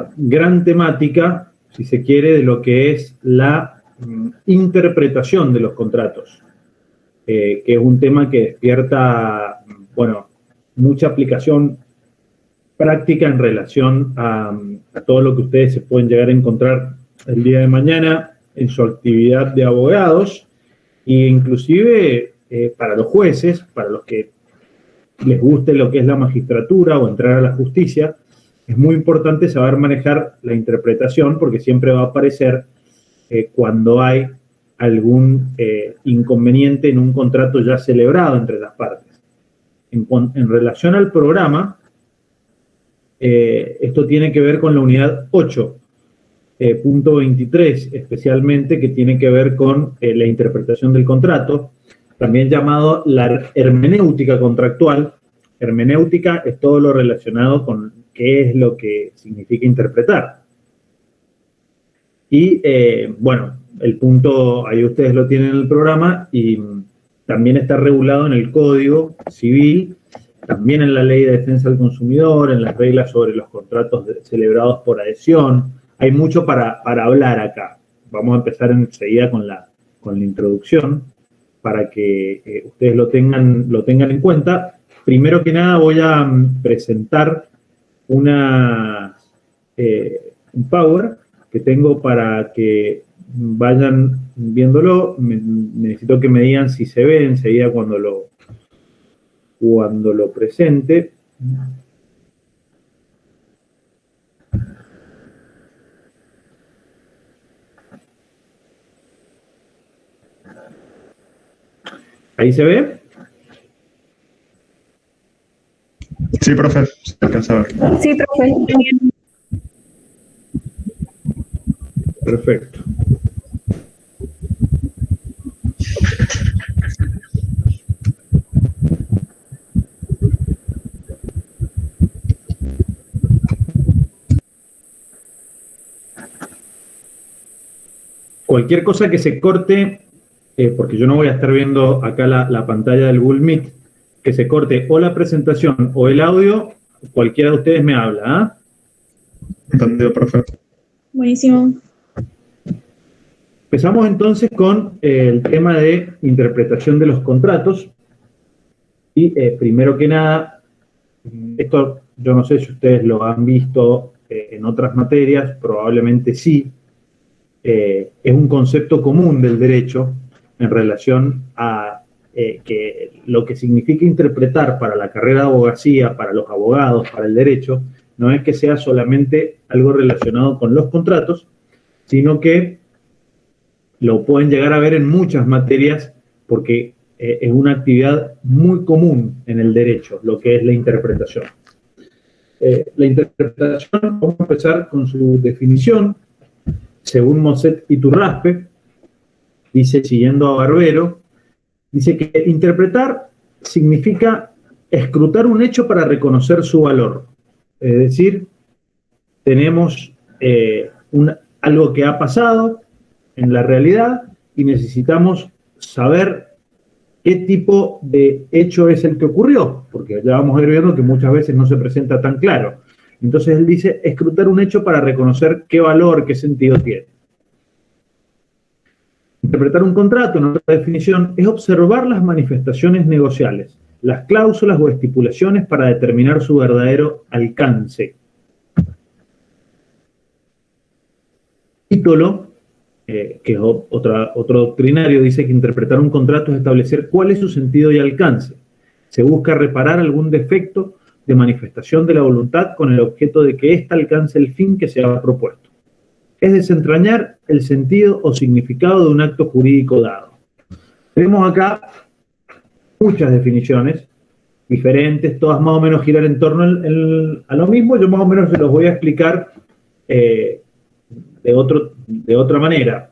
la gran temática, si se quiere, de lo que es la interpretación de los contratos, que es un tema que despierta, bueno, mucha aplicación práctica en relación a todo lo que ustedes se pueden llegar a encontrar el día de mañana en su actividad de abogados, e inclusive para los jueces, para los que les guste lo que es la magistratura o entrar a la justicia, es muy importante saber manejar la interpretación, porque siempre va a aparecer cuando hay algún inconveniente en un contrato ya celebrado entre las partes. En relación al programa, esto tiene que ver con la unidad 8.23, especialmente, que tiene que ver con la interpretación del contrato, también llamado la hermenéutica contractual. Hermenéutica es todo lo relacionado con qué es lo que significa interpretar. Y, bueno, el punto, ahí ustedes lo tienen en el programa, y también está regulado en el Código Civil, también en la Ley de Defensa del Consumidor, en las reglas sobre los contratos celebrados por adhesión. Hay mucho para hablar acá. Vamos a empezar enseguida con la introducción, para que ustedes lo tengan en cuenta. Primero que nada voy a presentar un Power que tengo para que vayan viéndolo. Necesito que me digan si se ve enseguida cuando lo presente. ¿Ahí se ve? Sí, profe, se alcanza a ver. Sí, profe. Perfecto. Cualquier cosa que se corte, porque yo no voy a estar viendo acá la pantalla del Google Meet, que se corte o la presentación o el audio, cualquiera de ustedes me habla, ¿ah? Entendido, profe. Buenísimo. Empezamos entonces con el tema de interpretación de los contratos. Y primero que nada, esto yo no sé si ustedes lo han visto en otras materias, probablemente sí. Es un concepto común del derecho en relación a que lo que significa interpretar para la carrera de abogacía, para los abogados, para el derecho, no es que sea solamente algo relacionado con los contratos, sino que lo pueden llegar a ver en muchas materias, porque es una actividad muy común en el derecho, lo que es la interpretación. La interpretación, vamos a empezar con su definición. Según Mosset y Turraspe, dice, siguiendo a Barbero, dice que interpretar significa escrutar un hecho para reconocer su valor. Es decir, tenemos algo que ha pasado en la realidad y necesitamos saber qué tipo de hecho es el que ocurrió, porque ya vamos a ir viendo que muchas veces no se presenta tan claro. Entonces él dice, escrutar un hecho para reconocer qué valor, qué sentido tiene. Interpretar un contrato, en otra definición, es observar las manifestaciones negociales, las cláusulas o estipulaciones para determinar su verdadero alcance. Título, que es otro doctrinario, dice que interpretar un contrato es establecer cuál es su sentido y alcance. Se busca reparar algún defecto de manifestación de la voluntad con el objeto de que ésta alcance el fin que se ha propuesto. Es desentrañar el sentido o significado de un acto jurídico dado. Tenemos acá muchas definiciones diferentes, todas más o menos giran en torno a lo mismo. Yo más o menos se los voy a explicar de otra manera.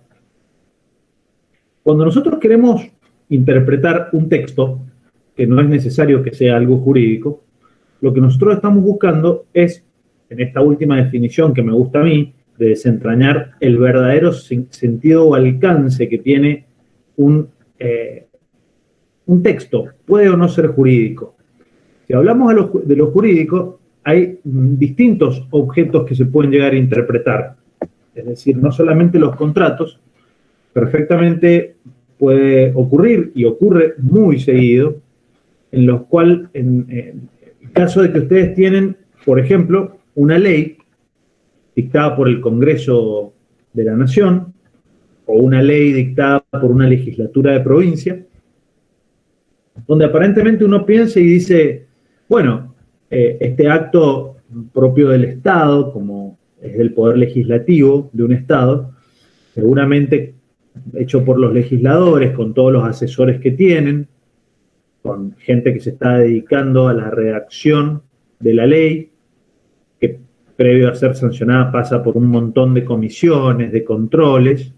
Cuando nosotros queremos interpretar un texto, que no es necesario que sea algo jurídico, lo que nosotros estamos buscando es, en esta última definición que me gusta a mí, de desentrañar el verdadero sentido o alcance que tiene un texto. Puede o no ser jurídico. Si hablamos de lo jurídico, hay distintos objetos que se pueden llegar a interpretar. Es decir, no solamente los contratos, perfectamente puede ocurrir, y ocurre muy seguido, en los cuales, en el caso de que ustedes tienen, por ejemplo, una ley dictada por el Congreso de la Nación, o una ley dictada por una legislatura de provincia, donde aparentemente uno piensa y dice, bueno, este acto propio del Estado, como es del poder legislativo de un Estado, seguramente hecho por los legisladores, con todos los asesores que tienen, con gente que se está dedicando a la redacción de la ley, que previo a ser sancionada pasa por un montón de comisiones, de controles,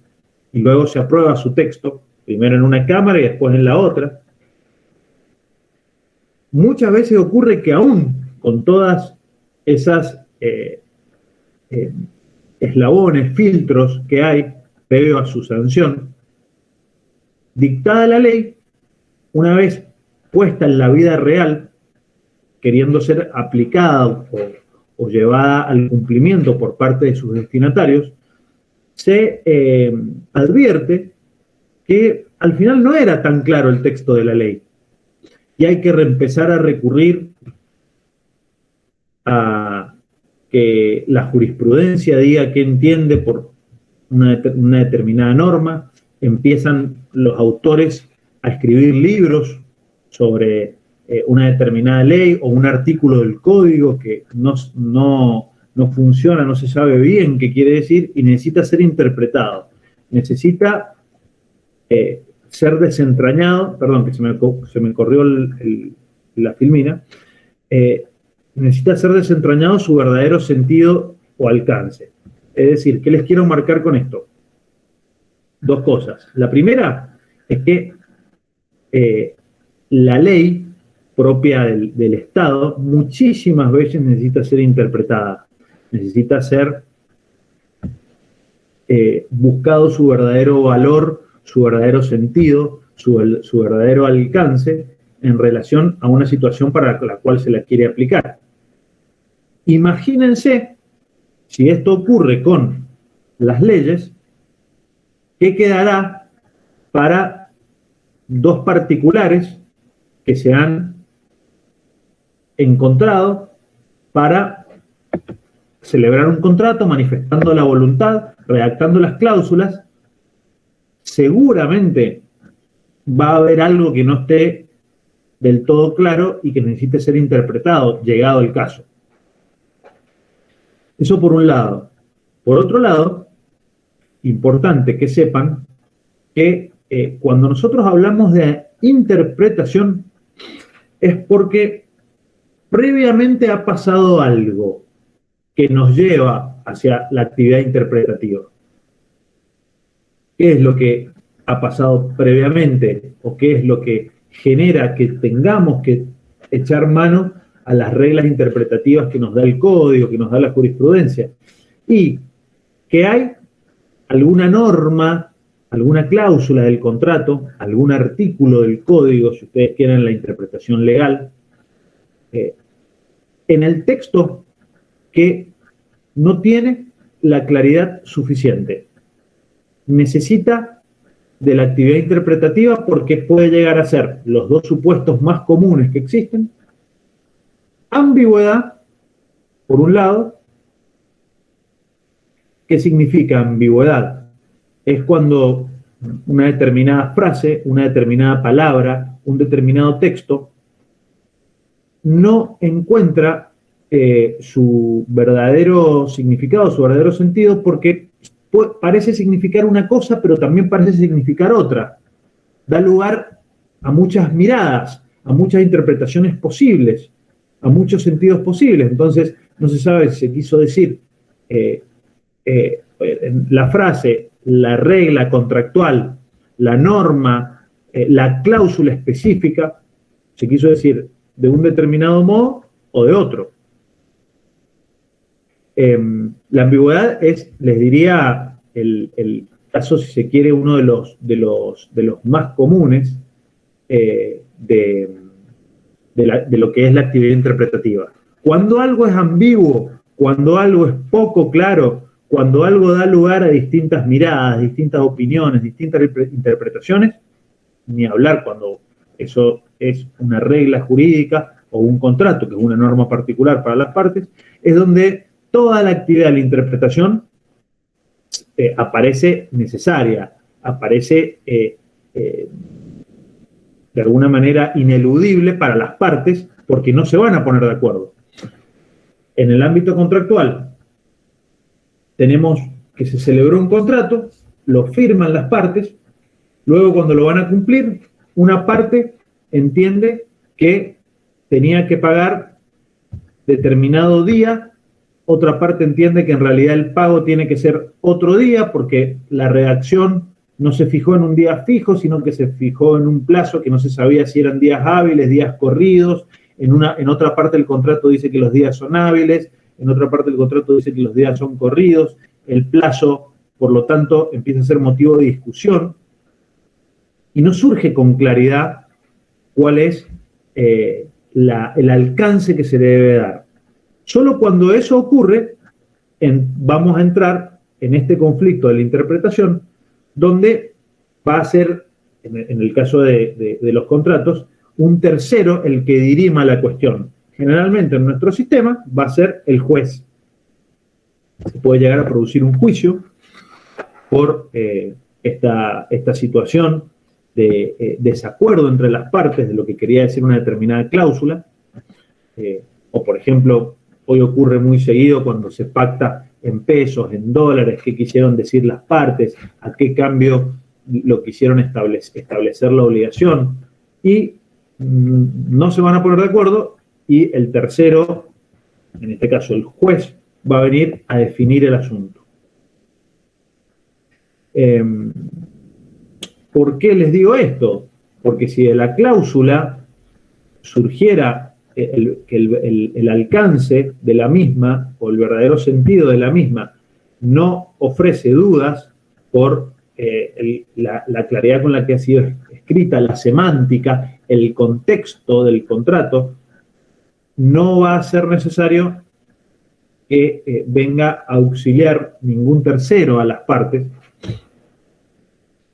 y luego se aprueba su texto, primero en una cámara y después en la otra. Muchas veces ocurre que aún con todas esas eslabones, filtros que hay previo a su sanción, dictada la ley, una vez puesta en la vida real, queriendo ser aplicada o llevada al cumplimiento por parte de sus destinatarios, se advierte que al final no era tan claro el texto de la ley y hay que empezar a recurrir a que la jurisprudencia diga qué entiende por una determinada norma. Empiezan los autores a escribir libros sobre una determinada ley o un artículo del código que no funciona, no se sabe bien qué quiere decir y necesita ser interpretado. Necesita ser desentrañado, perdón, que se me corrió la filmina, necesita ser desentrañado su verdadero sentido o alcance. Es decir, ¿qué les quiero marcar con esto? Dos cosas. La primera es que la ley propia del Estado muchísimas veces necesita ser interpretada, necesita ser buscado su verdadero valor, su verdadero sentido, su verdadero alcance en relación a una situación para la cual se la quiere aplicar. Imagínense si esto ocurre con las leyes, ¿qué quedará para dos particulares que se han encontrado para celebrar un contrato, manifestando la voluntad, redactando las cláusulas? Seguramente va a haber algo que no esté del todo claro y que necesite ser interpretado, llegado el caso. Eso por un lado. Por otro lado, importante que sepan que cuando nosotros hablamos de interpretación es porque previamente ha pasado algo que nos lleva hacia la actividad interpretativa. ¿Qué es lo que ha pasado previamente o qué es lo que genera que tengamos que echar mano a las reglas interpretativas que nos da el código, que nos da la jurisprudencia? Y que hay alguna norma, alguna cláusula del contrato, algún artículo del código, si ustedes quieren la interpretación legal, en el texto que no tiene la claridad suficiente. Necesita de la actividad interpretativa porque puede llegar a ser los dos supuestos más comunes que existen: ambigüedad, por un lado. ¿Qué significa ambigüedad? Es cuando una determinada frase, una determinada palabra, un determinado texto no encuentra su verdadero significado, su verdadero sentido, porque parece significar una cosa, pero también parece significar otra. Da lugar a muchas miradas, a muchas interpretaciones posibles, a muchos sentidos posibles. Entonces, no se sabe si se quiso decir la frase, la regla contractual, la norma, la cláusula específica, se quiso decir de un determinado modo o de otro. La ambigüedad es, les diría, el caso, si se quiere, uno de los más comunes de lo que es la actividad interpretativa. Cuando algo es ambiguo, cuando algo es poco claro, cuando algo da lugar a distintas miradas, distintas opiniones, distintas interpretaciones, ni hablar cuando eso es una regla jurídica o un contrato, que es una norma particular para las partes, es donde toda la actividad de la interpretación aparece necesaria, aparece de alguna manera ineludible para las partes, porque no se van a poner de acuerdo. En el ámbito contractual, tenemos que se celebró un contrato, lo firman las partes, luego cuando lo van a cumplir, una parte entiende que tenía que pagar determinado día, otra parte entiende que en realidad el pago tiene que ser otro día porque la redacción no se fijó en un día fijo, sino que se fijó en un plazo que no se sabía si eran días hábiles, días corridos. En otra parte del contrato dice que los días son hábiles, en otra parte del contrato dice que los días son corridos. El plazo, por lo tanto, empieza a ser motivo de discusión y no surge con claridad cuál es el alcance que se le debe dar. Solo cuando eso ocurre, vamos a entrar en este conflicto de la interpretación, donde va a ser, en el caso de los contratos, un tercero el que dirima la cuestión. Generalmente en nuestro sistema va a ser el juez. Se puede llegar a producir un juicio por esta situación de desacuerdo entre las partes de lo que quería decir una determinada cláusula. O por ejemplo, hoy ocurre muy seguido cuando se pacta en pesos, en dólares, qué quisieron decir las partes, a qué cambio lo quisieron establecer la obligación, y no se van a poner de acuerdo, y el tercero, en este caso el juez, va a venir a definir el asunto. ¿Por qué les digo esto? Porque si de la cláusula surgiera el alcance de la misma o el verdadero sentido de la misma no ofrece dudas por la claridad con la que ha sido escrita, la semántica, el contexto del contrato, no va a ser necesario que venga a auxiliar ningún tercero a las partes,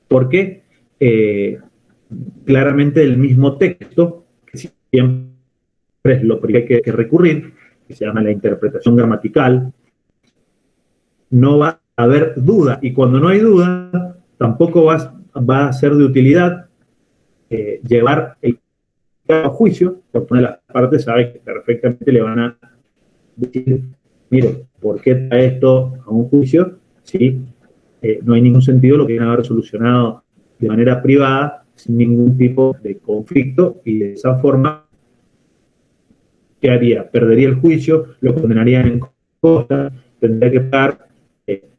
porque claramente el mismo texto, que siempre es lo primero que hay que recurrir, que se llama la interpretación gramatical, no va a haber duda, y cuando no hay duda, tampoco va a ser de utilidad llevar el caso a juicio, porque una de las partes sabe que perfectamente le van a decir, mire, ¿por qué trae esto a un juicio si no hay ningún sentido lo que viene a haber solucionado de manera privada, sin ningún tipo de conflicto, y de esa forma, ¿qué haría? Perdería el juicio, lo condenarían en costa, tendría que pagar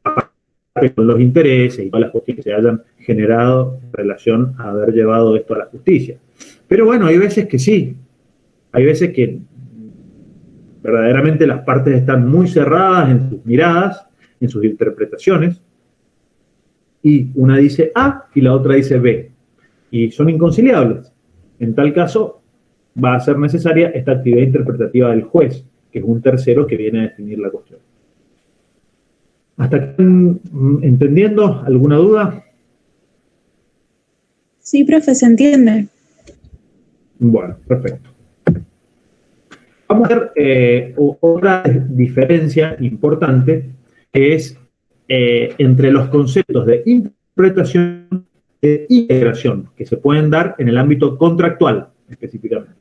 aparte con los intereses y todas las cosas que se hayan generado en relación a haber llevado esto a la justicia. Pero bueno, hay veces que sí, hay veces que verdaderamente las partes están muy cerradas en sus miradas, en sus interpretaciones, y una dice A y la otra dice B, y son inconciliables. En tal caso, va a ser necesaria esta actividad interpretativa del juez, que es un tercero que viene a definir la cuestión. ¿Hasta aquí entendiendo? ¿Alguna duda? Sí, profe, se entiende. Bueno, perfecto. Vamos a ver otra diferencia importante, que es entre los conceptos de interpretación e integración, que se pueden dar en el ámbito contractual específicamente.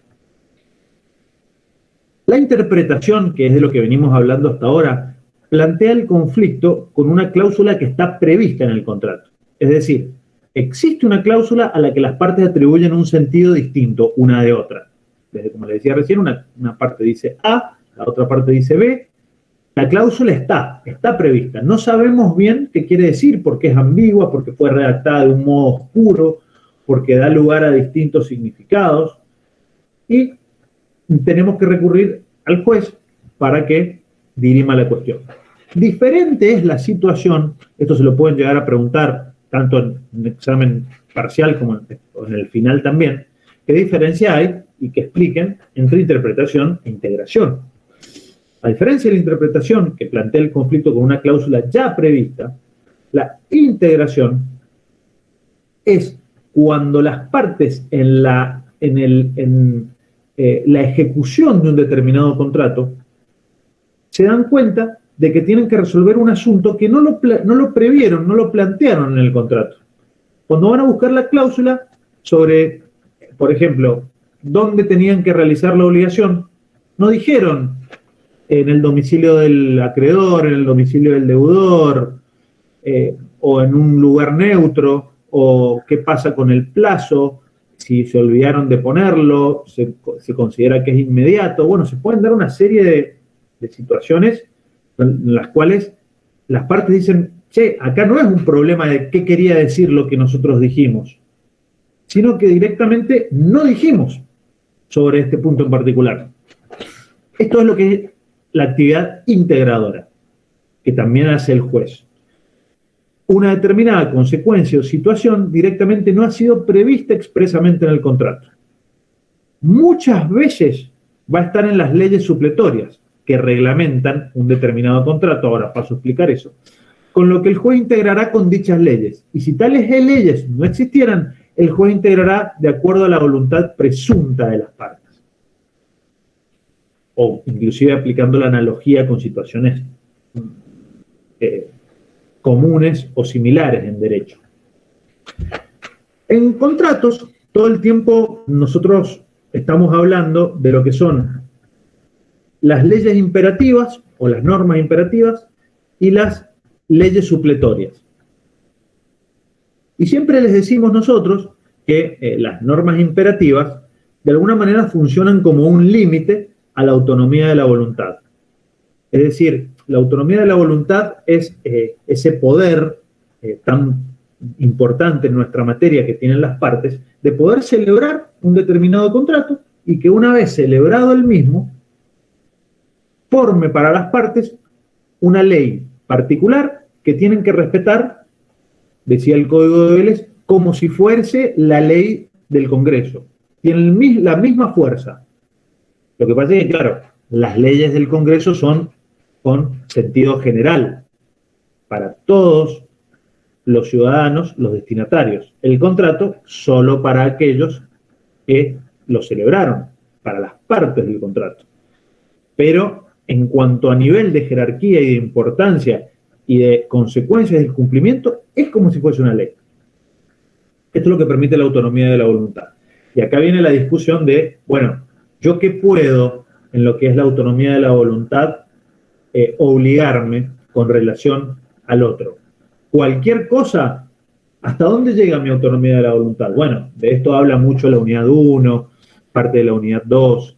La interpretación, que es de lo que venimos hablando hasta ahora, plantea el conflicto con una cláusula que está prevista en el contrato. Es decir, existe una cláusula a la que las partes atribuyen un sentido distinto una de otra. Desde, como les decía recién, una parte dice A, la otra parte dice B. La cláusula está prevista. No sabemos bien qué quiere decir, porque es ambigua, porque fue redactada de un modo oscuro, porque da lugar a distintos significados. Y tenemos que recurrir al juez para que dirima la cuestión. Diferente es la situación, esto se lo pueden llegar a preguntar tanto en un examen parcial como en el final también, qué diferencia hay y que expliquen entre interpretación e integración. A diferencia de la interpretación que plantea el conflicto con una cláusula ya prevista, la integración es cuando las partes en la ejecución de un determinado contrato se dan cuenta de que tienen que resolver un asunto que no lo previeron, no lo plantearon en el contrato. Cuando van a buscar la cláusula sobre, por ejemplo, dónde tenían que realizar la obligación, no dijeron en el domicilio del acreedor, en el domicilio del deudor, o en un lugar neutro, o qué pasa con el plazo, si se olvidaron de ponerlo, se considera que es inmediato. Bueno, se pueden dar una serie de situaciones en las cuales las partes dicen, che, acá no es un problema de qué quería decir lo que nosotros dijimos, sino que directamente no dijimos sobre este punto en particular. Esto es lo que es la actividad integradora, que también hace el juez. Una determinada consecuencia o situación directamente no ha sido prevista expresamente en el contrato. Muchas veces va a estar en las leyes supletorias que reglamentan un determinado contrato, ahora paso a explicar eso, con lo que el juez integrará con dichas leyes. Y si tales leyes no existieran, el juez integrará de acuerdo a la voluntad presunta de las partes. O inclusive aplicando la analogía con situaciones comunes o similares en derecho. En contratos, todo el tiempo nosotros estamos hablando de lo que son las leyes imperativas o las normas imperativas y las leyes supletorias. Y siempre les decimos nosotros que las normas imperativas de alguna manera funcionan como un límite a la autonomía de la voluntad. Es decir, la autonomía de la voluntad es ese poder tan importante en nuestra materia que tienen las partes de poder celebrar un determinado contrato y que una vez celebrado el mismo, forme para las partes una ley particular que tienen que respetar, decía el Código de Vélez, como si fuese la ley del Congreso. Tienen la misma fuerza. Lo que pasa es que, claro, las leyes del Congreso son con sentido general para todos los ciudadanos, los destinatarios. El contrato solo para aquellos que lo celebraron, para las partes del contrato. Pero en cuanto a nivel de jerarquía y de importancia y de consecuencias del cumplimiento, es como si fuese una ley. Esto es lo que permite la autonomía de la voluntad. Y acá viene la discusión de, bueno, ¿yo qué puedo en lo que es la autonomía de la voluntad obligarme con relación al otro? Cualquier cosa, ¿hasta dónde llega mi autonomía de la voluntad? Bueno, de esto habla mucho la unidad 1, parte de la unidad 2.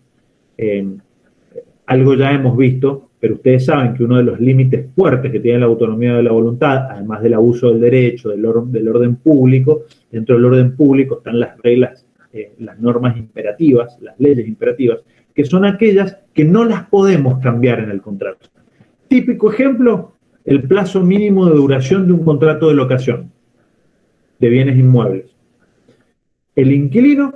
Algo ya hemos visto, pero ustedes saben que uno de los límites fuertes que tiene la autonomía de la voluntad, además del abuso del derecho, del orden público, dentro del orden público están las reglas, las normas imperativas, las leyes imperativas, que son aquellas que no las podemos cambiar en el contrato. Típico ejemplo, el plazo mínimo de duración de un contrato de locación de bienes inmuebles. El inquilino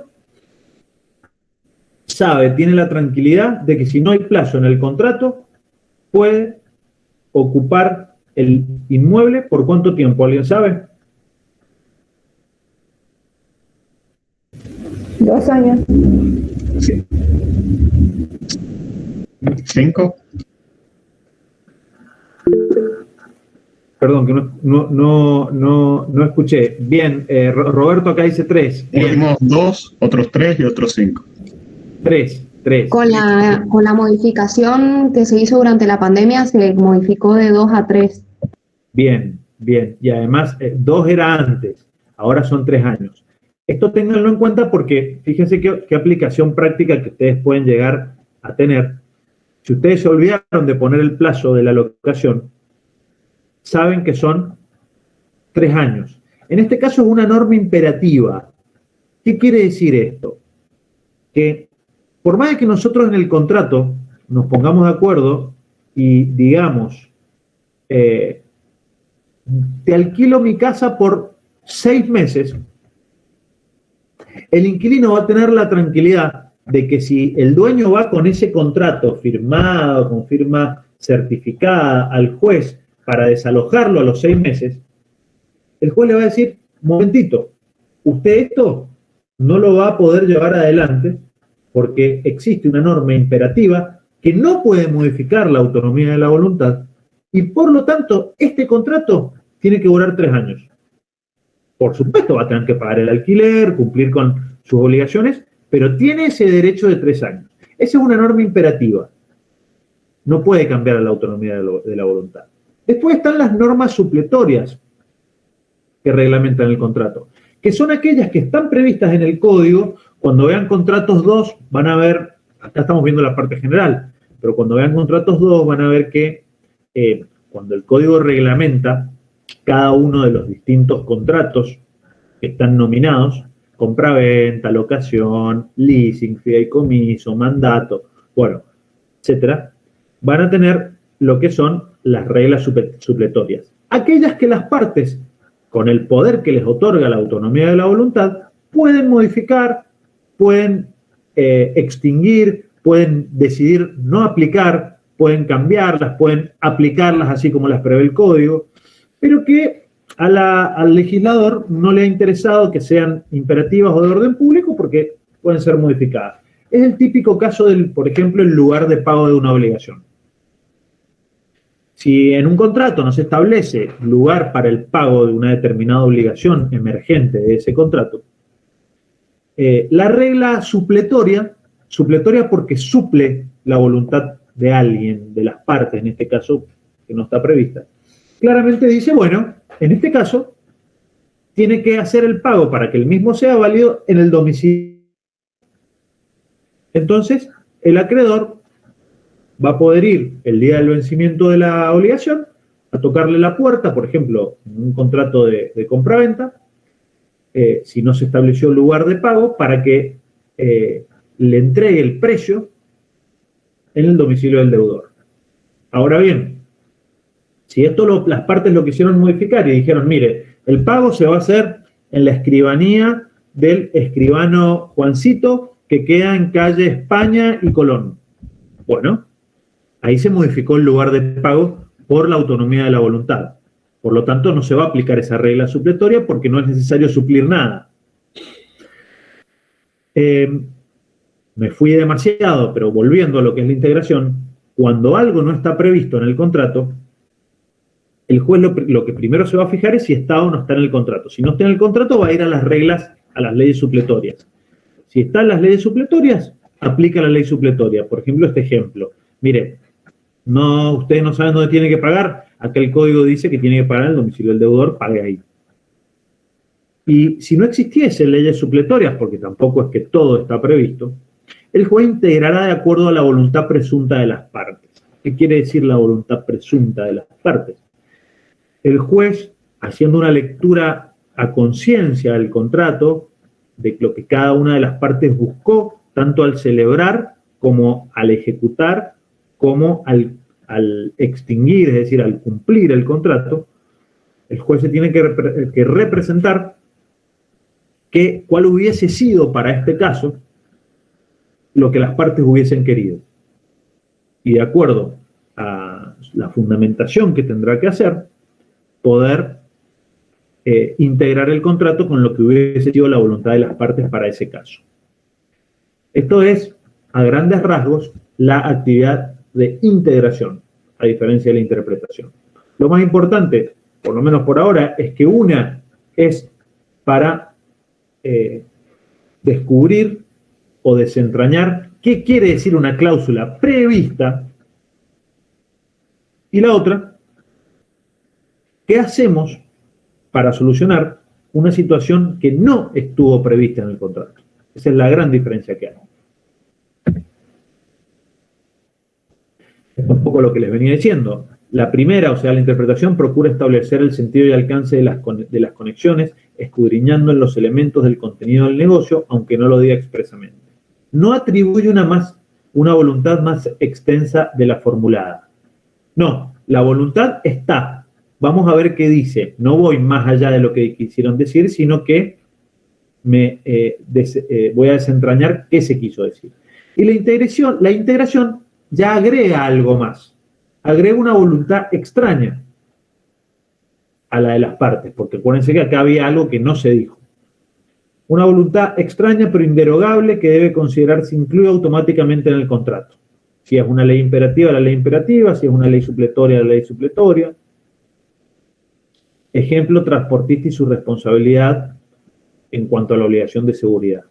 sabe, tiene la tranquilidad de que si no hay plazo en el contrato, puede ocupar el inmueble por cuánto tiempo, ¿alguien sabe? 2 años. Sí. 5. Perdón, que no escuché. Bien, Roberto acá dice 3. Últimos 2, otros 3 y otros 5. 3. Con la modificación que se hizo durante la pandemia, se modificó de 2 a 3. Bien. Y además, 2 era antes, ahora son 3 años. Esto ténganlo en cuenta porque fíjense qué aplicación práctica que ustedes pueden llegar a tener. Si ustedes se olvidaron de poner el plazo de la locación, saben que son 3 años. En este caso es una norma imperativa. ¿Qué quiere decir esto? Que por más de que nosotros en el contrato nos pongamos de acuerdo y digamos, te alquilo mi casa por 6 meses, el inquilino va a tener la tranquilidad de que si el dueño va con ese contrato firmado, con firma certificada al juez para desalojarlo a los 6 meses, el juez le va a decir, momentito, usted esto no lo va a poder llevar adelante porque existe una norma imperativa que no puede modificar la autonomía de la voluntad y por lo tanto este contrato tiene que durar 3 años. Por supuesto va a tener que pagar el alquiler, cumplir con sus obligaciones, pero tiene ese derecho de 3 años. Esa es una norma imperativa. No puede cambiar la autonomía de la voluntad. Después están las normas supletorias que reglamentan el contrato, que son aquellas que están previstas en el código. Cuando vean contratos 2 van a ver, acá estamos viendo la parte general, pero cuando vean contratos 2 van a ver que cuando el código reglamenta cada uno de los distintos contratos que están nominados, compraventa, locación, leasing, fideicomiso, mandato, bueno, etcétera, van a tener lo que son las reglas supletorias. Aquellas que las partes, con el poder que les otorga la autonomía de la voluntad, pueden modificar, pueden extinguir, pueden decidir no aplicar, pueden cambiarlas, pueden aplicarlas así como las prevé el código, pero que al legislador no le ha interesado que sean imperativas o de orden público porque pueden ser modificadas. Es el típico caso del, por ejemplo, el lugar de pago de una obligación. Si en un contrato no se establece lugar para el pago de una determinada obligación emergente de ese contrato, la regla supletoria porque suple la voluntad de alguien, de las partes, en este caso, que no está prevista, claramente dice, bueno, en este caso, tiene que hacer el pago para que el mismo sea válido en el domicilio. Entonces, el acreedor va a poder ir el día del vencimiento de la obligación a tocarle la puerta, por ejemplo, en un contrato de compraventa, si no se estableció lugar de pago, para que le entregue el precio en el domicilio del deudor. Ahora bien, si esto las partes lo quisieron modificar y dijeron, mire, el pago se va a hacer en la escribanía del escribano Juancito que queda en calle España y Colón. Bueno, ahí se modificó el lugar de pago por la autonomía de la voluntad. Por lo tanto, no se va a aplicar esa regla supletoria porque no es necesario suplir nada. Me fui demasiado, pero volviendo a lo que es la integración, cuando algo no está previsto en el contrato, el juez lo que primero se va a fijar es si está o no está en el contrato. Si no está en el contrato, va a ir a las reglas, a las leyes supletorias. Si está en las leyes supletorias, aplica la ley supletoria. Por ejemplo, este ejemplo. Mire, ustedes no saben dónde tiene que pagar. Acá el código dice que tiene que pagar en el domicilio del deudor, pague ahí. Y si no existiesen leyes supletorias, porque tampoco es que todo está previsto, el juez integrará de acuerdo a la voluntad presunta de las partes. ¿Qué quiere decir la voluntad presunta de las partes? El juez, haciendo una lectura a conciencia del contrato, de lo que cada una de las partes buscó, tanto al celebrar como al ejecutar, como al extinguir, es decir, al cumplir el contrato, el juez se tiene que representar cuál hubiese sido para este caso lo que las partes hubiesen querido. Y de acuerdo a la fundamentación que tendrá que hacer, poder integrar el contrato con lo que hubiese sido la voluntad de las partes para ese caso. Esto es, a grandes rasgos, la actividad de integración, a diferencia de la interpretación. Lo más importante, por lo menos por ahora, es que una es para descubrir o desentrañar qué quiere decir una cláusula prevista, y la otra, ¿qué hacemos para solucionar una situación que no estuvo prevista en el contrato? Esa es la gran diferencia que hay. Es un poco lo que les venía diciendo. La primera, o sea, la interpretación, procura establecer el sentido y alcance de las conexiones, escudriñando en los elementos del contenido del negocio, aunque no lo diga expresamente. No atribuye una voluntad más extensa de la formulada. No, la voluntad está. Vamos a ver qué dice. No voy más allá de lo que quisieron decir, sino que voy a desentrañar qué se quiso decir. Y la integración ya agrega algo más. Agrega una voluntad extraña a la de las partes, porque acuérdense que acá había algo que no se dijo. Una voluntad extraña pero inderogable que debe considerarse incluida automáticamente en el contrato. Si es una ley imperativa, la ley imperativa; si es una ley supletoria, la ley supletoria. Ejemplo, transportista y su responsabilidad en cuanto a la obligación de seguridad.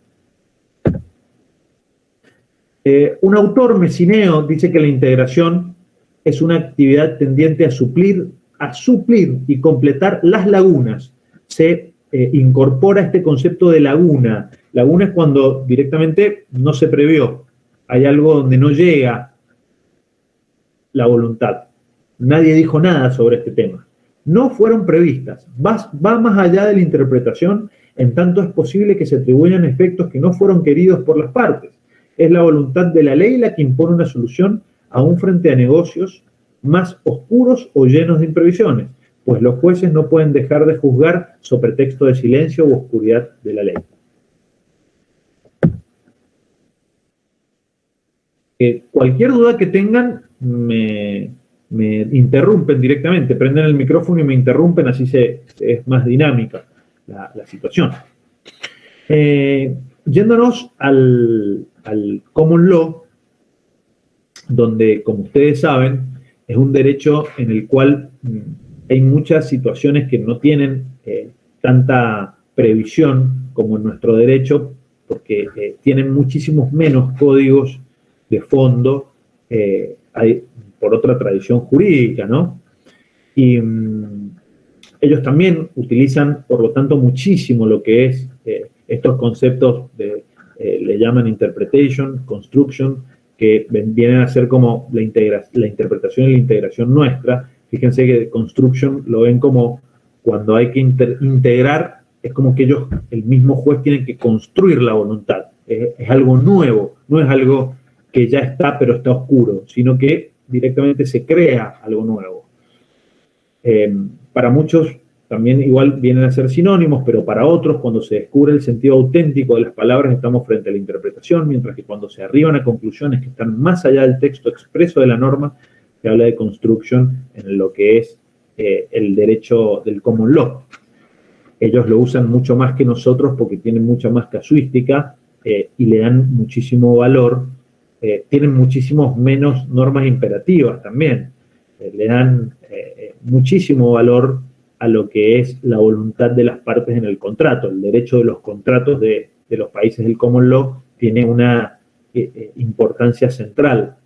Un autor, Messineo, dice que la integración es una actividad tendiente a suplir y completar las lagunas. Se incorpora este concepto de laguna. Laguna es cuando directamente no se previó. Hay algo donde no llega la voluntad. Nadie dijo nada sobre este tema. No fueron previstas. Va más allá de la interpretación, en tanto es posible que se atribuyan efectos que no fueron queridos por las partes. Es la voluntad de la ley la que impone una solución aún frente a negocios más oscuros o llenos de imprevisiones, pues los jueces no pueden dejar de juzgar sobre pretexto de silencio u oscuridad de la ley. Cualquier duda que tengan, me interrumpen directamente, prenden el micrófono y me interrumpen, así es más dinámica la situación. Yéndonos al common law, donde, como ustedes saben, es un derecho en el cual hay muchas situaciones que no tienen tanta previsión como en nuestro derecho, porque tienen muchísimos menos códigos de fondo por otra tradición jurídica, ¿no? Y ellos también utilizan, por lo tanto, muchísimo lo que es estos conceptos le llaman interpretation, construction, que vienen a ser como la interpretación y la integración nuestra. Fíjense que construction lo ven como cuando hay que integrar, es como que ellos, el mismo juez, tiene que construir la voluntad. Es algo nuevo, no es algo que ya está pero está oscuro, sino que directamente se crea algo nuevo. Para muchos también igual vienen a ser sinónimos, pero para otros, cuando se descubre el sentido auténtico de las palabras, estamos frente a la interpretación, mientras que cuando se arriban a conclusiones que están más allá del texto expreso de la norma, se habla de construction en lo que es el derecho del common law. Ellos lo usan mucho más que nosotros porque tienen mucha más casuística y le dan muchísimo valor. Tienen muchísimos menos normas imperativas también. Le dan muchísimo valor a lo que es la voluntad de las partes en el contrato. El derecho de los contratos de los países del common law tiene una importancia central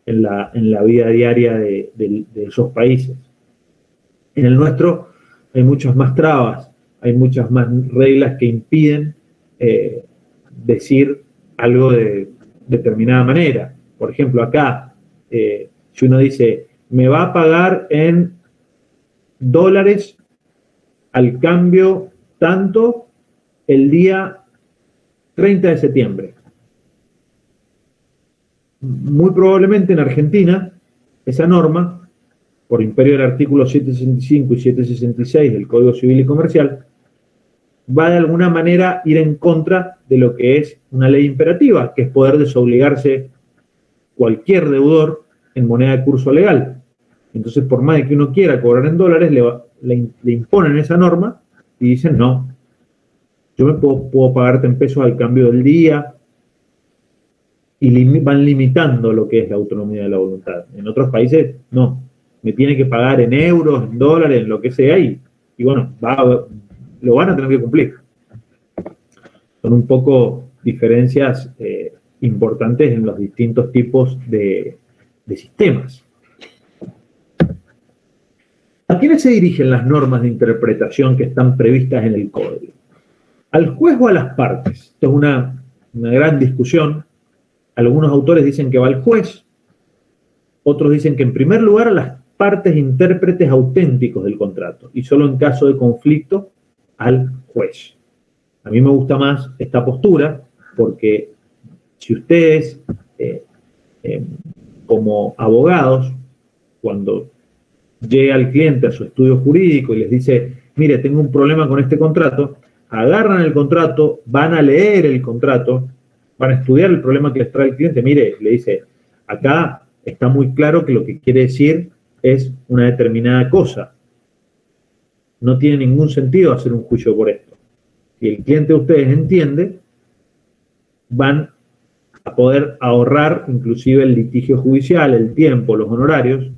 en la vida diaria de esos países. En el nuestro hay muchas más trabas, hay muchas más reglas que impiden decir algo de determinada manera. Por ejemplo, acá, si uno dice, me va a pagar en dólares al cambio tanto el día 30 de septiembre. Muy probablemente en Argentina, esa norma, por imperio del artículo 765 y 766 del Código Civil y Comercial, va de alguna manera ir en contra de lo que es una ley imperativa, que es poder desobligarse cualquier deudor en moneda de curso legal. Entonces, por más de que uno quiera cobrar en dólares, le imponen esa norma y dicen, no, yo me puedo pagarte en pesos al cambio del día, y van limitando lo que es la autonomía de la voluntad. En otros países, no, me tiene que pagar en euros, en dólares, en lo que sea, y bueno, lo van a tener que cumplir. Son un poco diferencias importantes en los distintos tipos de sistemas. ¿A quiénes se dirigen las normas de interpretación que están previstas en el código? ¿Al juez o a las partes? Esto es una gran discusión. Algunos autores dicen que va al juez, otros dicen que en primer lugar a las partes intérpretes auténticos del contrato y solo en caso de conflicto al juez. A mí me gusta más esta postura porque si ustedes como abogados, cuando llega el cliente a su estudio jurídico y les dice, mire, tengo un problema con este contrato, agarran el contrato, van a leer el contrato, van a estudiar el problema que les trae el cliente. Mire, le dice, Acá está muy claro que lo que quiere decir es una determinada cosa. No tiene ningún sentido hacer un juicio por esto. Si el cliente de ustedes entiende, van a poder ahorrar inclusive el litigio judicial, el tiempo, los honorarios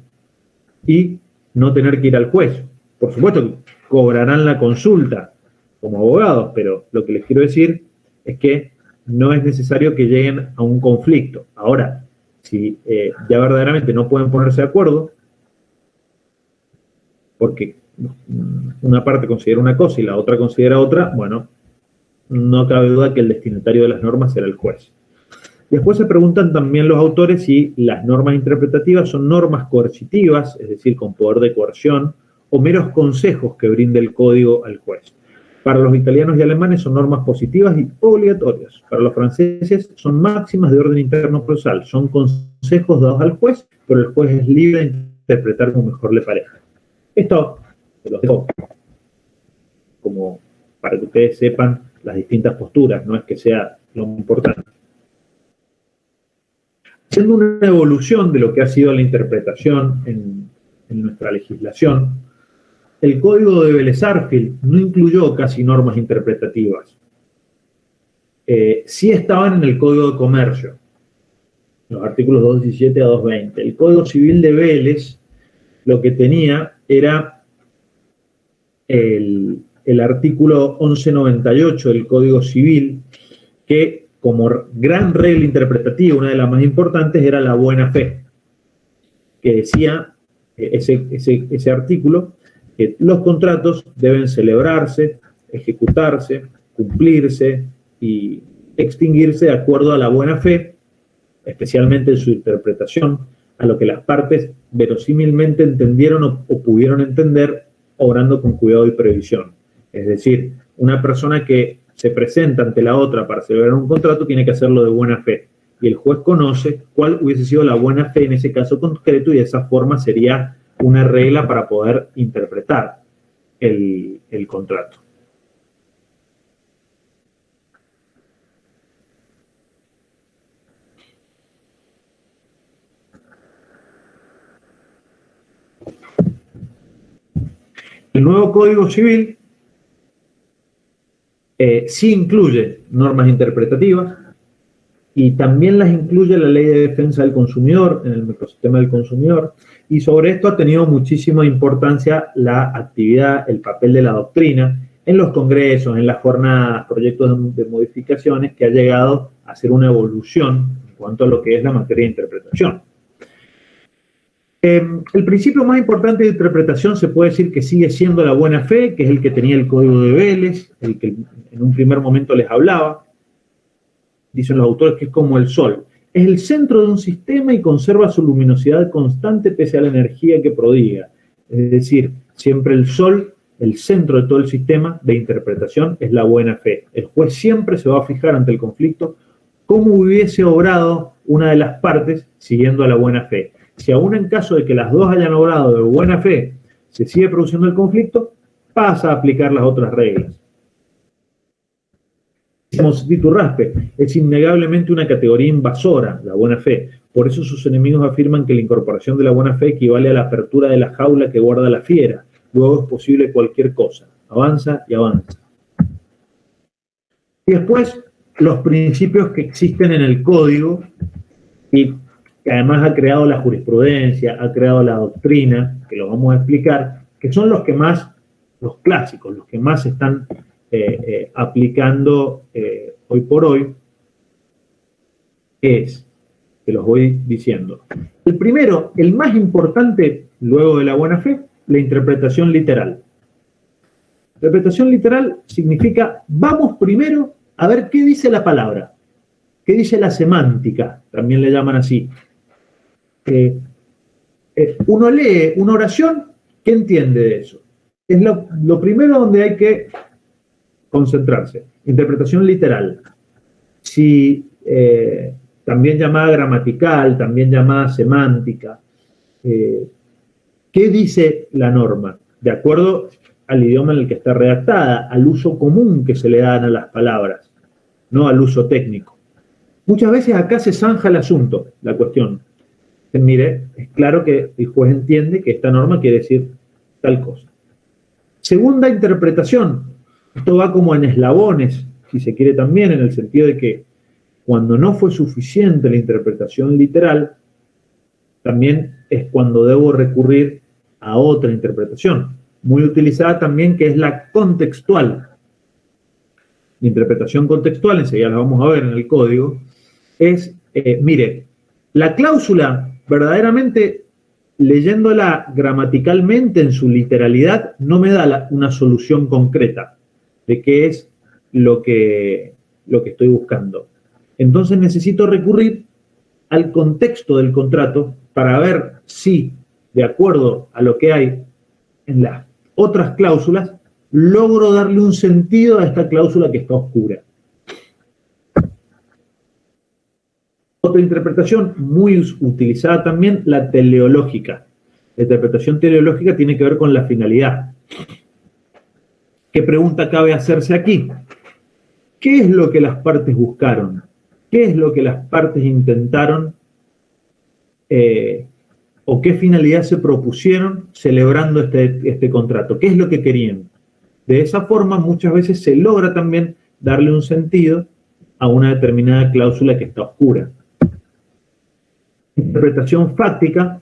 y no tener que ir al juez. Por supuesto que cobrarán la consulta como abogados, pero lo que les quiero decir es que no es necesario que lleguen a un conflicto. Ahora, si ya verdaderamente no pueden ponerse de acuerdo, porque una parte considera una cosa y la otra considera otra, bueno, no cabe duda que el destinatario de las normas será el juez. Después se preguntan también los autores si las normas interpretativas son normas coercitivas, es decir, con poder de coerción, o meros consejos que brinda el código al juez. Para los italianos y alemanes son normas positivas y obligatorias. Para los franceses son máximas de orden interno procesal, son consejos dados al juez, pero el juez es libre de interpretar como mejor le parezca. Esto se los dejo como para que ustedes sepan las distintas posturas, no es que sea lo importante. Haciendo una evolución de lo que ha sido la interpretación en nuestra legislación, el código de Vélez-Sarsfield no incluyó casi normas interpretativas. Sí estaban en el Código de Comercio, los artículos 217 a 220. El Código Civil de Vélez lo que tenía era el artículo 1198 del Código Civil, que como gran regla interpretativa, una de las más importantes, era la buena fe, que decía ese artículo que los contratos deben celebrarse, ejecutarse, cumplirse y extinguirse de acuerdo a la buena fe, especialmente en su interpretación, a lo que las partes verosímilmente entendieron o pudieron entender, obrando con cuidado y previsión. Es decir, una persona que se presenta ante la otra para celebrar un contrato tiene que hacerlo de buena fe. Y el juez conoce cuál hubiese sido la buena fe en ese caso concreto y de esa forma sería una regla para poder interpretar el contrato. El nuevo Código Civil sí incluye normas interpretativas y también las incluye la Ley de Defensa del Consumidor en el microsistema del consumidor, y sobre esto ha tenido muchísima importancia la actividad, el papel de la doctrina en los congresos, en las jornadas, proyectos de modificaciones, que ha llegado a ser una evolución en cuanto a lo que es la materia de interpretación. El principio más importante de interpretación se puede decir que sigue siendo la buena fe, que es el que tenía el Código de Vélez, el que en un primer momento les hablaba. Dicen los autores que es como el sol. Es el centro de un sistema y conserva su luminosidad constante pese a la energía que prodiga. Es decir, siempre el sol, el centro de todo el sistema de interpretación, es la buena fe. El juez siempre se va a fijar ante el conflicto cómo hubiese obrado una de las partes siguiendo a la buena fe. Si aún en caso de que las dos hayan obrado de buena fe, se sigue produciendo el conflicto, pasa a aplicar las otras reglas. Iturraspe es innegablemente una categoría invasora, la buena fe. Por eso sus enemigos afirman que la incorporación de la buena fe equivale a la apertura de la jaula que guarda la fiera. Luego es posible cualquier cosa. Avanza y avanza. Y después, los principios que existen en el código y que además ha creado la jurisprudencia, ha creado la doctrina, que lo vamos a explicar, que son los que más, los clásicos, los que más se están aplicando hoy por hoy, que los voy diciendo. El primero, el más importante, luego de la buena fe, la interpretación literal. Interpretación literal significa, vamos primero a ver qué dice la palabra, qué dice la semántica, también le llaman así. Uno lee una oración, ¿qué entiende de eso? Es lo primero donde hay que concentrarse. Interpretación literal. Si también llamada gramatical, también llamada semántica. ¿Qué dice la norma? De acuerdo al idioma en el que está redactada, al uso común que se le dan a las palabras, no al uso técnico. Muchas veces acá se zanja el asunto, la cuestión. Mire, es claro que el juez entiende que esta norma quiere decir tal cosa. Segunda interpretación, esto va como en eslabones, si se quiere también, en el sentido de que cuando no fue suficiente la interpretación literal, también es cuando debo recurrir a otra interpretación, muy utilizada también, que es la contextual. La interpretación contextual, enseguida la vamos a ver en el código, es, mire, la cláusula verdaderamente, leyéndola gramaticalmente en su literalidad, no me da una solución concreta de qué es lo que estoy buscando. Entonces necesito recurrir al contexto del contrato para ver si, de acuerdo a lo que hay en las otras cláusulas, logro darle un sentido a esta cláusula que está oscura. Otra interpretación muy utilizada también, la teleológica. La interpretación teleológica tiene que ver con la finalidad. ¿Qué pregunta cabe hacerse aquí? ¿Qué es lo que las partes buscaron? ¿Qué es lo que las partes intentaron o qué finalidad se propusieron celebrando este contrato? ¿Qué es lo que querían? De esa forma muchas veces se logra también darle un sentido a una determinada cláusula que está oscura. Interpretación fáctica,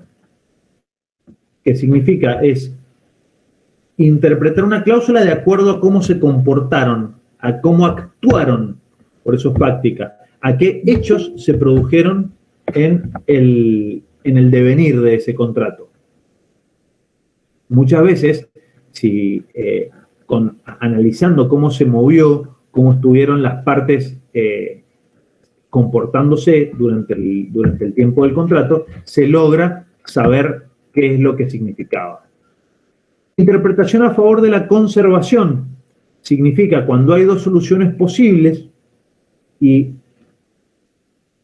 que significa es interpretar una cláusula de acuerdo a cómo se comportaron, a cómo actuaron, por eso es fáctica, a qué hechos se produjeron en el devenir de ese contrato. Muchas veces, si analizando cómo se movió, cómo estuvieron las partes comportándose durante el tiempo del contrato, se logra saber qué es lo que significaba. Interpretación a favor de la conservación significa cuando hay dos soluciones posibles y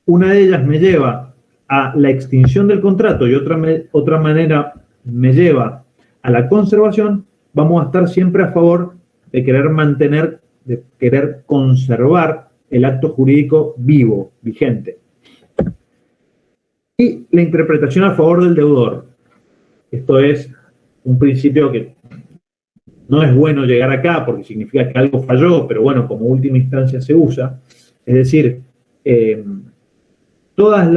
una de ellas me lleva a la extinción del contrato y otra manera me lleva a la conservación, vamos a estar siempre a favor de querer mantener, de querer conservar el acto jurídico vivo, vigente. Y la interpretación a favor del deudor. Esto es un principio que no es bueno llegar acá porque significa que algo falló, pero bueno, como última instancia se usa. Es decir, todas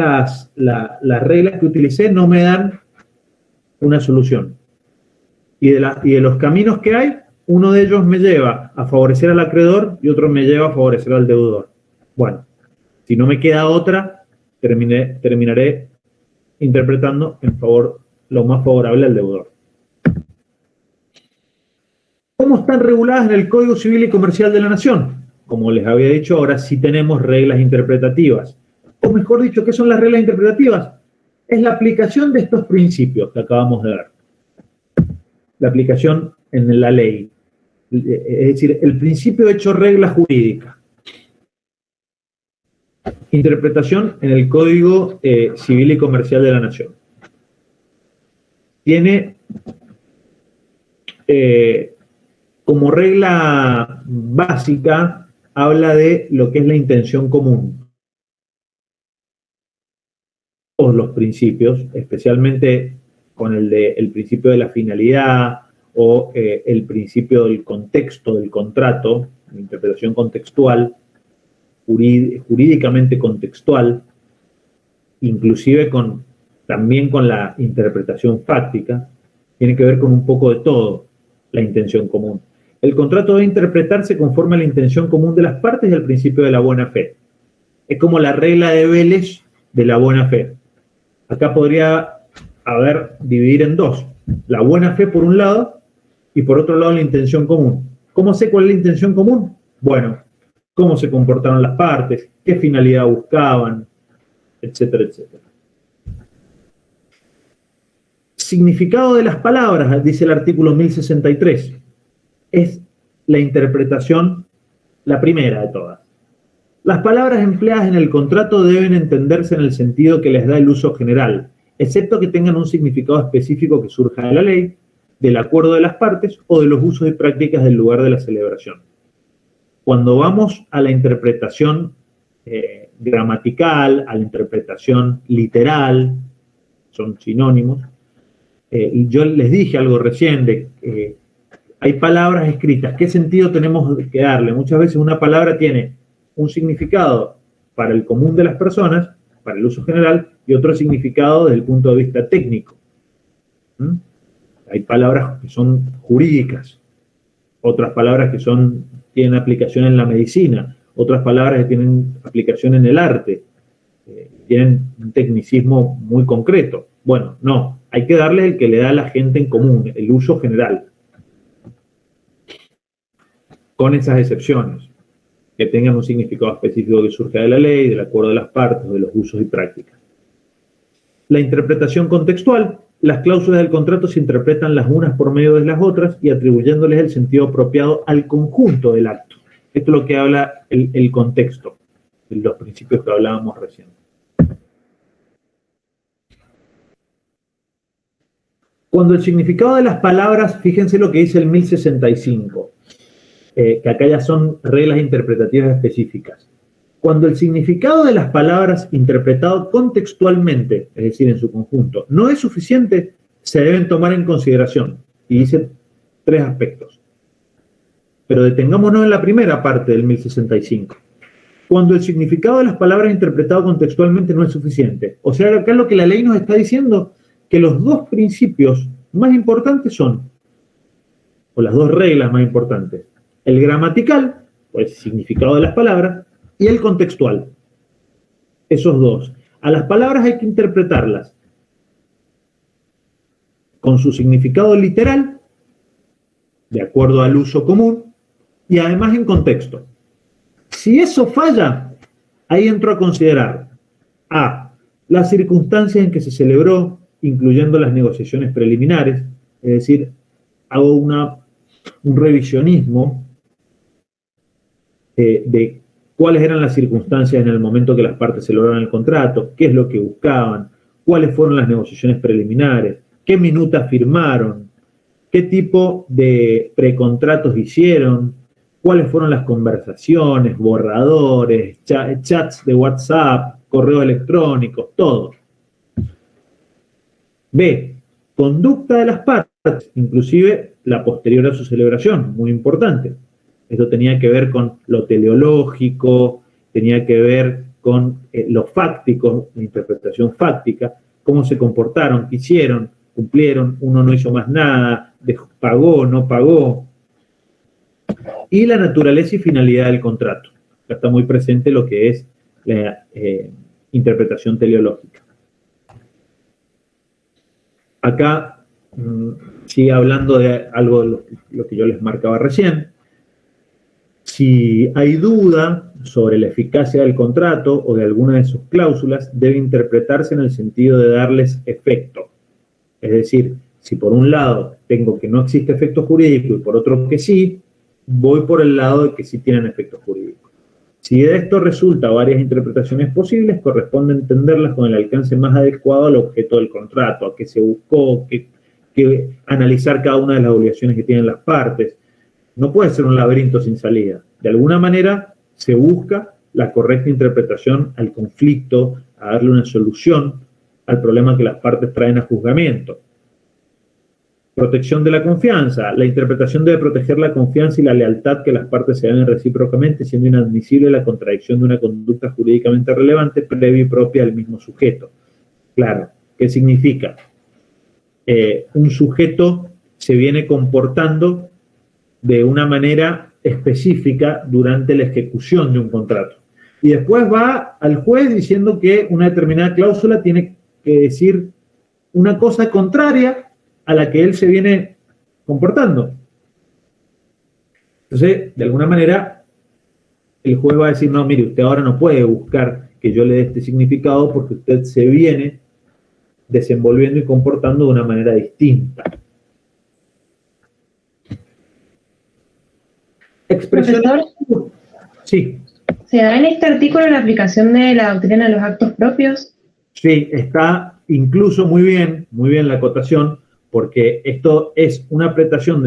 las reglas que utilicé no me dan una solución. Y de los caminos que hay, uno de ellos me lleva a favorecer al acreedor y otro me lleva a favorecer al deudor. Bueno, si no me queda otra, terminaré interpretando en favor, lo más favorable al deudor. ¿Cómo están reguladas en el Código Civil y Comercial de la Nación? Como les había dicho, ahora sí tenemos reglas interpretativas. O mejor dicho, ¿qué son las reglas interpretativas? Es la aplicación de estos principios que acabamos de ver. La aplicación en la ley. Es decir, el principio hecho regla jurídica. Interpretación en el Código Civil y Comercial de la Nación. Tiene como regla básica, habla de lo que es la intención común. Todos los principios, especialmente con el principio de la finalidad o el principio del contexto del contrato, la interpretación contextual, jurídicamente contextual, inclusive también con la interpretación fáctica, tiene que ver con un poco de todo, la intención común. El contrato debe interpretarse conforme a la intención común de las partes y al principio de la buena fe. Es como la regla de Vélez de la buena fe. Acá podría dividir en dos. La buena fe por un lado y por otro lado la intención común. ¿Cómo sé cuál es la intención común? Bueno, cómo se comportaron las partes, qué finalidad buscaban, etcétera, etcétera. Significado de las palabras, dice el artículo 1063. Es la interpretación, la primera de todas. Las palabras empleadas en el contrato deben entenderse en el sentido que les da el uso general, excepto que tengan un significado específico que surja de la ley, del acuerdo de las partes o de los usos y prácticas del lugar de la celebración. Cuando vamos a la interpretación gramatical, a la interpretación literal, son sinónimos. Y yo les dije algo recién de hay palabras escritas. ¿Qué sentido tenemos que darle? Muchas veces una palabra tiene un significado para el común de las personas, para el uso general, y otro significado desde el punto de vista técnico. Hay palabras que son jurídicas, otras palabras que tienen aplicación en la medicina, otras palabras que tienen aplicación en el arte, tienen un tecnicismo muy concreto. Bueno, no, hay que darle el que le da a la gente en común, el uso general, con esas excepciones, que tengan un significado específico que surja de la ley, del acuerdo de las partes, de los usos y prácticas. La interpretación contextual. Las cláusulas del contrato se interpretan las unas por medio de las otras y atribuyéndoles el sentido apropiado al conjunto del acto. Esto es lo que habla el contexto, de los principios que hablábamos recién. Cuando el significado de las palabras, fíjense lo que dice el 1065, que acá ya son reglas interpretativas específicas. Cuando el significado de las palabras interpretado contextualmente, es decir, en su conjunto, no es suficiente, se deben tomar en consideración. Y dice 3 aspectos. Pero detengámonos en la primera parte del 1065. Cuando el significado de las palabras interpretado contextualmente no es suficiente. O sea, acá lo que la ley nos está diciendo, que los 2 principios más importantes son, o las 2 reglas más importantes, el gramatical, o el significado de las palabras, y el contextual. Esos 2. A las palabras hay que interpretarlas con su significado literal, de acuerdo al uso común, y además en contexto. Si eso falla, ahí entro a considerar a las circunstancias en que se celebró, incluyendo las negociaciones preliminares, es decir, hago un revisionismo de cuáles eran las circunstancias en el momento que las partes celebraron el contrato, qué es lo que buscaban, cuáles fueron las negociaciones preliminares, qué minutas firmaron, qué tipo de precontratos hicieron, cuáles fueron las conversaciones, borradores, chats de WhatsApp, correos electrónicos, todo. B, conducta de las partes, inclusive la posterior a su celebración, muy importante. Esto tenía que ver con lo teleológico, tenía que ver con lo fáctico, la interpretación fáctica, cómo se comportaron, qué hicieron, cumplieron, uno no hizo más nada, pagó, no pagó. Y la naturaleza y finalidad del contrato. Acá está muy presente lo que es la interpretación teleológica. Acá sigue hablando de algo de lo que yo les marcaba recién. Si hay duda sobre la eficacia del contrato o de alguna de sus cláusulas, debe interpretarse en el sentido de darles efecto. Es decir, si por un lado tengo que no existe efecto jurídico y por otro que sí, voy por el lado de que sí tienen efecto jurídico. Si de esto resulta varias interpretaciones posibles, corresponde entenderlas con el alcance más adecuado al objeto del contrato, a qué se buscó, que analizar cada una de las obligaciones que tienen las partes. No puede ser un laberinto sin salida. De alguna manera se busca la correcta interpretación al conflicto, a darle una solución al problema que las partes traen a juzgamiento. Protección de la confianza. La interpretación debe proteger la confianza y la lealtad que las partes se deben recíprocamente, siendo inadmisible la contradicción de una conducta jurídicamente relevante previa y propia del mismo sujeto. Claro, ¿qué significa? Un sujeto se viene comportando de una manera específica durante la ejecución de un contrato. Y después va al juez diciendo que una determinada cláusula tiene que decir una cosa contraria a la que él se viene comportando. Entonces, de alguna manera, el juez va a decir, no, mire, usted ahora no puede buscar que yo le dé este significado porque usted se viene desenvolviendo y comportando de una manera distinta. Expresiones. Profesor, Sí. ¿se da en este artículo la aplicación de la doctrina de los actos propios? Sí, está incluso muy bien la acotación, porque esto es una aplicación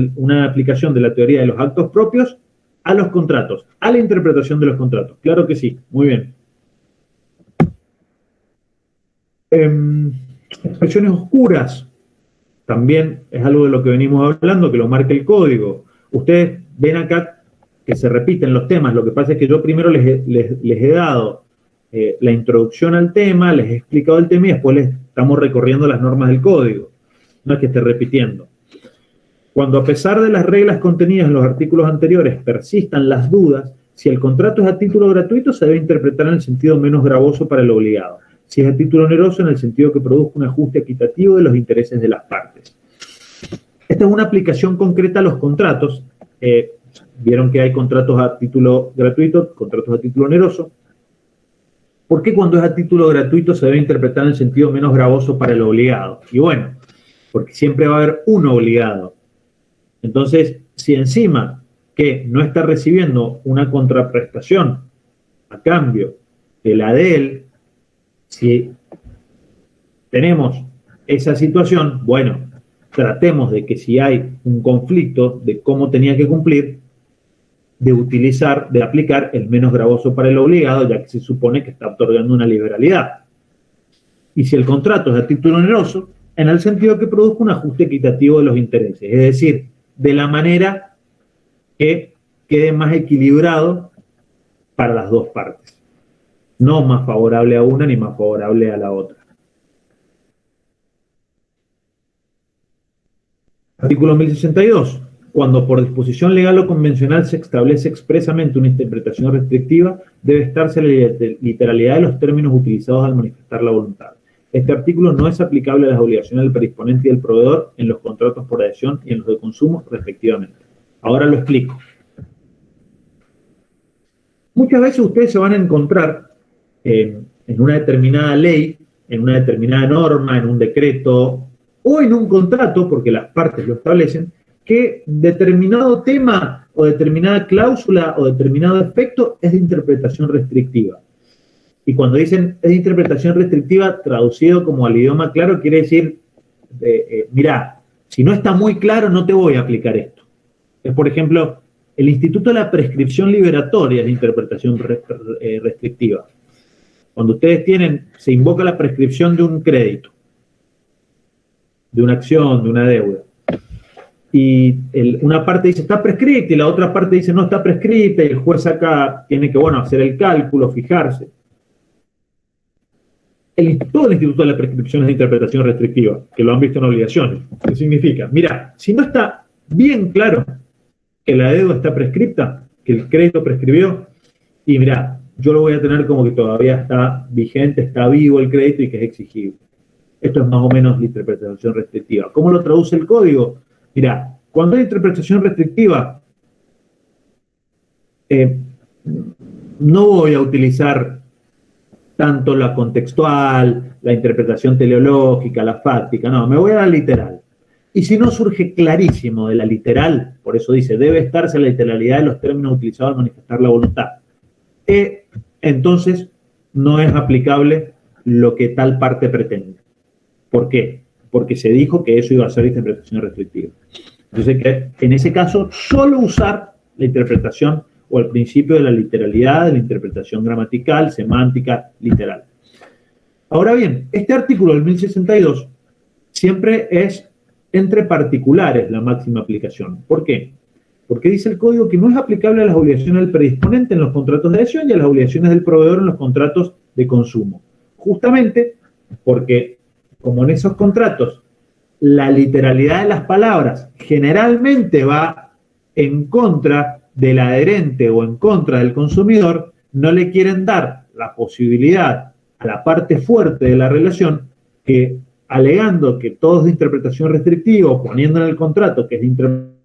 de la teoría de los actos propios a los contratos, a la interpretación de los contratos. Claro que sí, muy bien. Expresiones oscuras, también es algo de lo que venimos hablando, que lo marca el código. Ustedes ven acá que se repiten los temas, lo que pasa es que yo primero les he dado la introducción al tema, les he explicado el tema y después les estamos recorriendo las normas del código. No es que esté repitiendo. Cuando a pesar de las reglas contenidas en los artículos anteriores persistan las dudas, si el contrato es a título gratuito se debe interpretar en el sentido menos gravoso para el obligado. Si es a título oneroso, en el sentido que produzca un ajuste equitativo de los intereses de las partes. Esta es una aplicación concreta a los contratos. Vieron que hay contratos a título gratuito, contratos a título oneroso. ¿Por qué cuando es a título gratuito se debe interpretar en el sentido menos gravoso para el obligado? Y bueno, porque siempre va a haber un obligado. Entonces, si encima que no está recibiendo una contraprestación a cambio de la de él, si tenemos esa situación, bueno, tratemos de que si hay un conflicto de cómo tenía que cumplir, de aplicar el menos gravoso para el obligado, ya que se supone que está otorgando una liberalidad. Y si el contrato es a título oneroso, en el sentido que produzca un ajuste equitativo de los intereses, es decir, de la manera que quede más equilibrado para las dos partes, no más favorable a una ni más favorable a la otra. Artículo 1062. Cuando por disposición legal o convencional se establece expresamente una interpretación restrictiva, debe estarse la literalidad de los términos utilizados al manifestar la voluntad. Este artículo no es aplicable a las obligaciones del predisponente y del proveedor en los contratos por adhesión y en los de consumo, respectivamente. Ahora lo explico. Muchas veces ustedes se van a encontrar en una determinada ley, en una determinada norma, en un decreto o en un contrato, porque las partes lo establecen, que determinado tema o determinada cláusula o determinado efecto es de interpretación restrictiva. Y cuando dicen es de interpretación restrictiva, traducido como al idioma claro, quiere decir, mira, si no está muy claro, no te voy a aplicar esto. Es, por ejemplo, el Instituto de la Prescripción Liberatoria es de interpretación restrictiva. Cuando ustedes se invoca la prescripción de un crédito, de una acción, de una deuda, y una parte dice está prescrita y la otra parte dice no está prescrita y el juez acá tiene que, bueno, hacer el cálculo, fijarse. Todo el Instituto de la Prescripción es de interpretación restrictiva, que lo han visto en obligaciones. ¿Qué significa? Mira, si no está bien claro que la deuda está prescripta, que el crédito prescribió, y mira, yo lo voy a tener como que todavía está vigente, está vivo el crédito y que es exigible. Esto es más o menos la interpretación restrictiva. ¿Cómo lo traduce el código? Mira, cuando hay interpretación restrictiva, no voy a utilizar tanto la contextual, la interpretación teleológica, la fáctica, no, me voy a la literal. Y si no surge clarísimo de la literal, por eso dice, debe estarse la literalidad de los términos utilizados al manifestar la voluntad. Entonces, no es aplicable lo que tal parte pretende. ¿Por qué? Porque se dijo que eso iba a ser interpretación restrictiva. Entonces, que en ese caso, solo usar la interpretación o el principio de la literalidad, de la interpretación gramatical, semántica, literal. Ahora bien, este artículo del 1062 siempre es entre particulares la máxima aplicación. ¿Por qué? Porque dice el código que no es aplicable a las obligaciones del predisponente en los contratos de adhesión y a las obligaciones del proveedor en los contratos de consumo. Justamente porque, como en esos contratos, la literalidad de las palabras generalmente va en contra del adherente o en contra del consumidor, no le quieren dar la posibilidad a la parte fuerte de la relación que, alegando que todo es de interpretación restrictiva o poniendo en el contrato que es de interpretación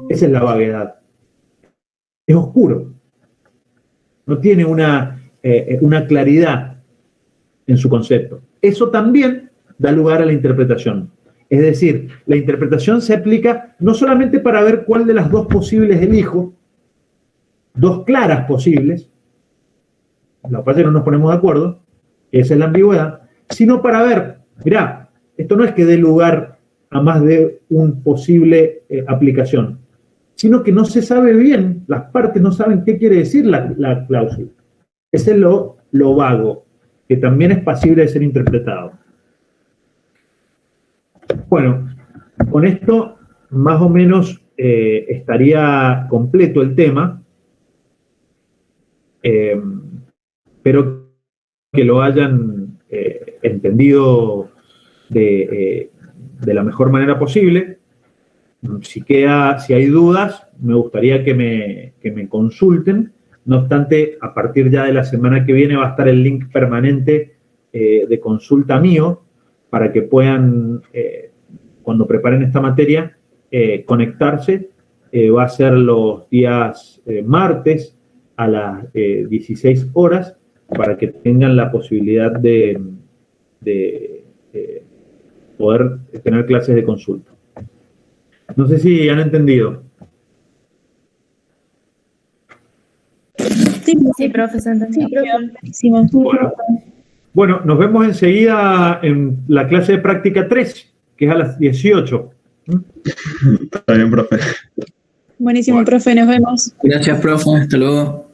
Esa es la vaguedad. Es oscuro. No tiene una claridad en su concepto. Eso también da lugar a la interpretación. Es decir, la interpretación se aplica no solamente para ver cuál de las dos posibles elijo, dos claras posibles, la pasa que no nos ponemos de acuerdo, esa es la ambigüedad, sino para ver, mirá, esto no es que dé lugar a más de un posible aplicación, sino que no se sabe bien, las partes no saben qué quiere decir la cláusula. Ese es lo vago, que también es pasible de ser interpretado. Bueno, con esto más o menos estaría completo el tema. Espero que lo hayan entendido de la mejor manera posible. Si hay dudas, me gustaría que me consulten. No obstante, a partir ya de la semana que viene va a estar el link permanente de consulta mío para que puedan, cuando preparen esta materia, conectarse. Va a ser los días martes a las 16 horas para que tengan la posibilidad de poder tener clases de consulta. No sé si han entendido. Sí, profe, se entendió. Bueno, nos vemos enseguida en la clase de práctica 3, que es a las 18. Está bien, profe. Buenísimo, profe, nos vemos. Gracias, profe. Hasta luego.